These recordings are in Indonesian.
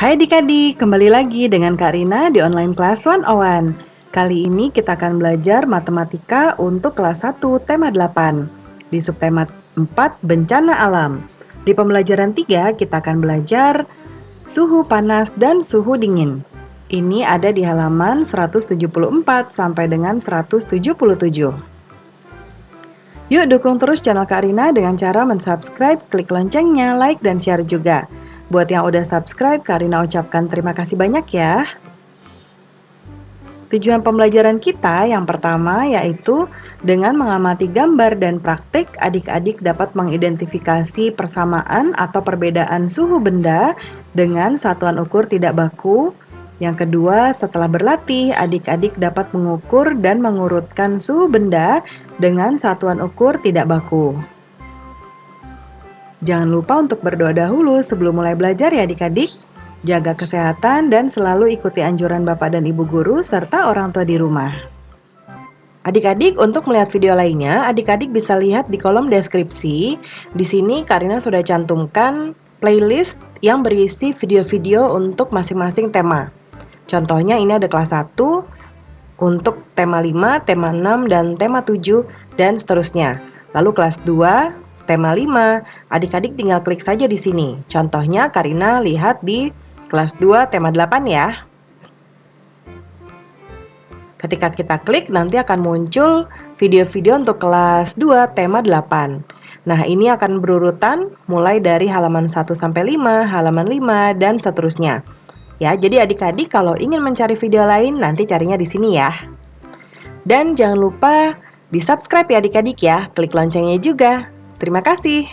Hai adik-adik, kembali lagi dengan Kak Rina di online class 101. Kali ini kita akan belajar matematika untuk kelas 1 tema 8 di subtema 4 bencana alam. Di pembelajaran 3 kita akan belajar suhu panas dan suhu dingin. Ini ada di halaman 174 sampai dengan 177. Yuk dukung terus channel Kak Rina dengan cara mensubscribe, klik loncengnya, like, dan share juga. Buat yang udah subscribe, Kak Rina ucapkan terima kasih banyak ya. Tujuan pembelajaran kita yang pertama yaitu dengan mengamati gambar dan praktik, adik-adik dapat mengidentifikasi persamaan atau perbedaan suhu benda dengan satuan ukur tidak baku. Yang kedua, setelah berlatih, adik-adik dapat mengukur dan mengurutkan suhu benda dengan satuan ukur tidak baku. Jangan lupa untuk berdoa dahulu sebelum mulai belajar ya adik-adik. Jaga kesehatan dan selalu ikuti anjuran Bapak dan Ibu guru serta orang tua di rumah. Adik-adik, untuk melihat video lainnya, adik-adik bisa lihat di kolom deskripsi. Di sini Kak Rina sudah cantumkan playlist yang berisi video-video untuk masing-masing tema. Contohnya ini ada kelas 1 untuk tema 5, tema 6, dan tema 7, dan seterusnya. Lalu kelas 2, tema 5, adik-adik tinggal klik saja di sini. Contohnya Kak Rina lihat di kelas 2, tema 8 ya. Ketika kita klik, nanti akan muncul video-video untuk kelas 2, tema 8. Nah, ini akan berurutan mulai dari halaman 1 sampai 5, halaman 5, dan seterusnya. Ya, jadi adik-adik kalau ingin mencari video lain, nanti carinya di sini ya. Dan jangan lupa di-subscribe ya adik-adik ya, klik loncengnya juga. Terima kasih.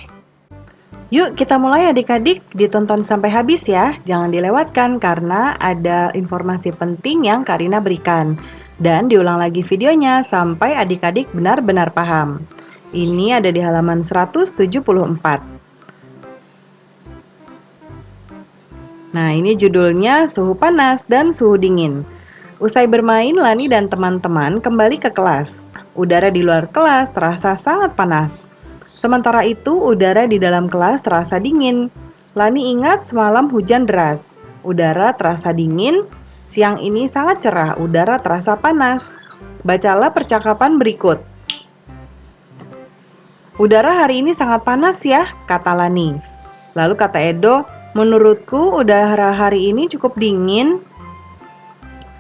Yuk kita mulai adik-adik, ditonton sampai habis ya, jangan dilewatkan karena ada informasi penting yang Kak Rina berikan. Dan diulang lagi videonya sampai adik-adik benar-benar paham. Ini ada di halaman 174. Nah, ini judulnya suhu panas dan suhu dingin. Usai bermain, Lani dan teman-teman kembali ke kelas. Udara di luar kelas terasa sangat panas. Sementara itu, udara di dalam kelas terasa dingin. Lani ingat semalam hujan deras. Udara terasa dingin, siang ini sangat cerah, udara terasa panas. Bacalah percakapan berikut. Udara hari ini sangat panas ya, kata Lani. Lalu kata Edo, menurutku udara hari ini cukup dingin.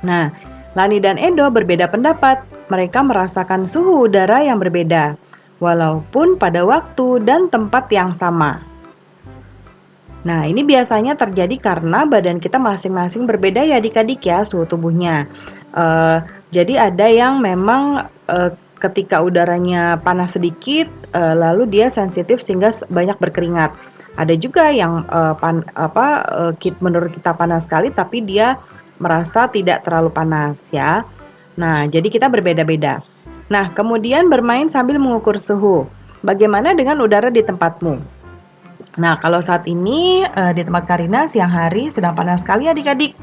Nah, Lani dan Edo berbeda pendapat. Mereka merasakan suhu udara yang berbeda, walaupun pada waktu dan tempat yang sama. Nah, ini biasanya terjadi karena badan kita masing-masing berbeda ya adik-adik ya, suhu tubuhnya. Jadi ada yang memang ketika udaranya panas sedikit, lalu dia sensitif sehingga banyak berkeringat. Ada juga yang menurut kita panas sekali tapi dia merasa tidak terlalu panas ya. Nah, jadi kita berbeda-beda. Nah, kemudian bermain sambil mengukur suhu. Bagaimana dengan udara di tempatmu? Nah, kalau saat ini di tempat Kak Rina siang hari sedang panas sekali adik-adik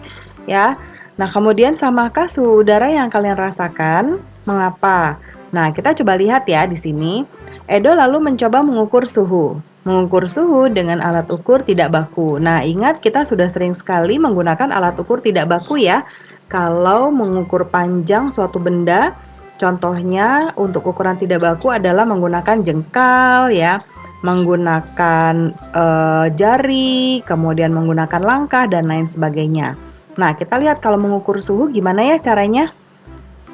ya. Nah, kemudian samakah suhu udara yang kalian rasakan? Mengapa? Nah, kita coba lihat ya di sini. Edo lalu mencoba mengukur suhu. Mengukur suhu dengan alat ukur tidak baku. Nah, ingat kita sudah sering sekali menggunakan alat ukur tidak baku ya. Kalau mengukur panjang suatu benda, contohnya untuk ukuran tidak baku adalah menggunakan jengkal ya, menggunakan jari, kemudian menggunakan langkah dan lain sebagainya. Nah, kita lihat kalau mengukur suhu gimana ya caranya.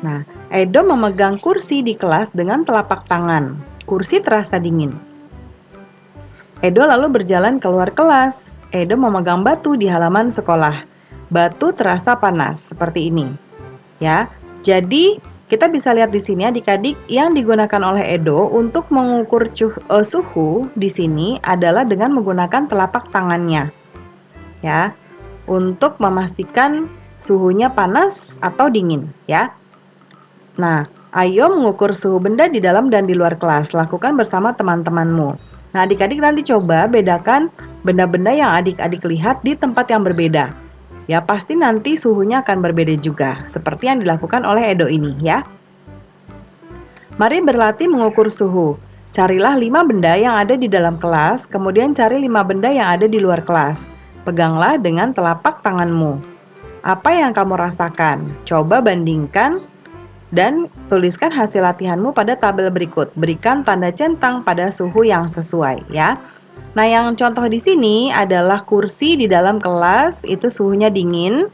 Nah, Edo memegang kursi di kelas dengan telapak tangan. Kursi terasa dingin. Edo lalu berjalan keluar kelas. Edo memegang batu di halaman sekolah. Batu terasa panas, seperti ini. Ya, jadi kita bisa lihat di sini adik-adik yang digunakan oleh Edo untuk mengukur suhu di sini adalah dengan menggunakan telapak tangannya. Ya, untuk memastikan suhunya panas atau dingin, ya. Nah, ayo mengukur suhu benda di dalam dan di luar kelas. Lakukan bersama teman-temanmu. Nah, adik-adik nanti coba bedakan benda-benda yang adik-adik lihat di tempat yang berbeda. Ya, pasti nanti suhunya akan berbeda juga, seperti yang dilakukan oleh Edo ini, ya. Mari berlatih mengukur suhu. Carilah 5 benda yang ada di dalam kelas, kemudian cari 5 benda yang ada di luar kelas. Peganglah dengan telapak tanganmu. Apa yang kamu rasakan? Coba bandingkan dan tuliskan hasil latihanmu pada tabel berikut. Berikan tanda centang pada suhu yang sesuai ya. Nah, yang contoh di sini adalah kursi di dalam kelas itu suhunya dingin,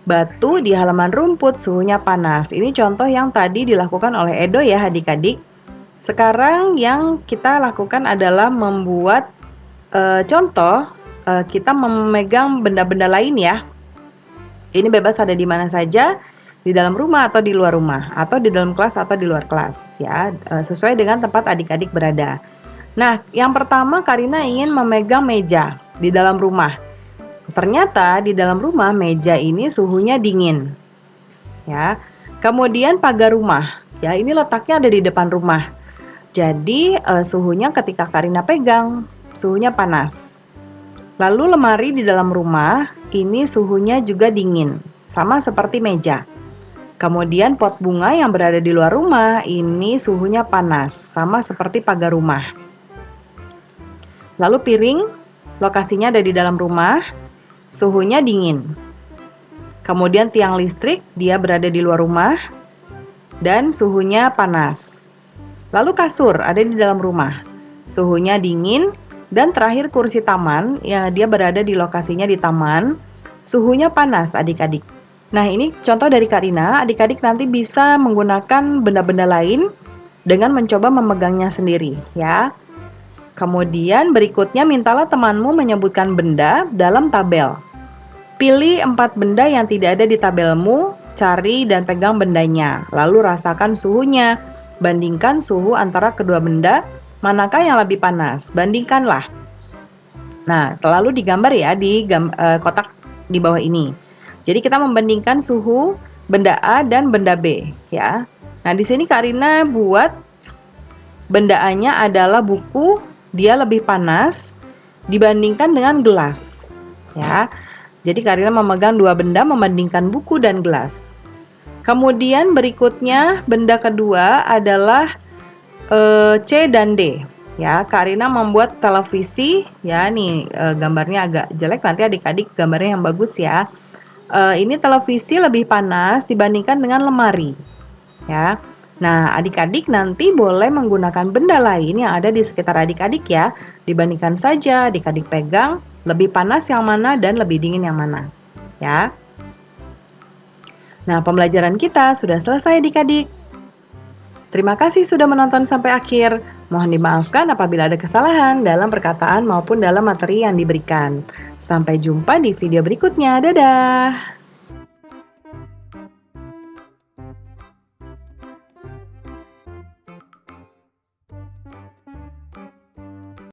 batu di halaman rumput suhunya panas. Ini contoh yang tadi dilakukan oleh Edo ya adik-adik. Sekarang yang kita lakukan adalah membuat contoh kita memegang benda-benda lain ya. Ini bebas ada di mana saja, di dalam rumah atau di luar rumah, atau di dalam kelas atau di luar kelas ya, sesuai dengan tempat adik-adik berada. Nah, yang pertama Karina ingin memegang meja di dalam rumah. Ternyata di dalam rumah meja ini suhunya dingin. Ya. Kemudian pagar rumah. Ya, ini letaknya ada di depan rumah. Jadi suhunya ketika Karina pegang, suhunya panas. Lalu lemari di dalam rumah, ini suhunya juga dingin, sama seperti meja. Kemudian pot bunga yang berada di luar rumah, ini suhunya panas, sama seperti pagar rumah. Lalu piring, lokasinya ada di dalam rumah, suhunya dingin. Kemudian tiang listrik, dia berada di luar rumah, dan suhunya panas. Lalu kasur ada di dalam rumah, suhunya dingin. Dan terakhir kursi taman, ya dia berada di lokasinya di taman, suhunya panas adik-adik. Nah ini contoh dari Karina, adik-adik nanti bisa menggunakan benda-benda lain dengan mencoba memegangnya sendiri ya. Kemudian berikutnya mintalah temanmu menyebutkan benda dalam tabel. Pilih 4 benda yang tidak ada di tabelmu, cari dan pegang bendanya, lalu rasakan suhunya. Bandingkan suhu antara kedua benda. Manakah yang lebih panas? Bandingkanlah. Nah, lalu digambar ya di kotak di bawah ini. Jadi kita membandingkan suhu benda A dan benda B, ya. Nah, di sini Karina buat benda A-nya adalah buku, dia lebih panas dibandingkan dengan gelas, ya. Jadi Karina memegang 2 benda membandingkan buku dan gelas. Kemudian berikutnya benda kedua adalah C dan D ya. Karina membuat televisi ya, nih gambarnya agak jelek, nanti adik-adik gambarnya yang bagus ya. Ini televisi lebih panas dibandingkan dengan lemari ya. Nah, adik-adik nanti boleh menggunakan benda lain yang ada di sekitar adik-adik ya. Dibandingkan saja adik-adik pegang lebih panas yang mana dan lebih dingin yang mana ya. Nah, pembelajaran kita sudah selesai adik-adik. Terima kasih sudah menonton sampai akhir. Mohon dimaafkan apabila ada kesalahan dalam perkataan maupun dalam materi yang diberikan. Sampai jumpa di video berikutnya. Dadah!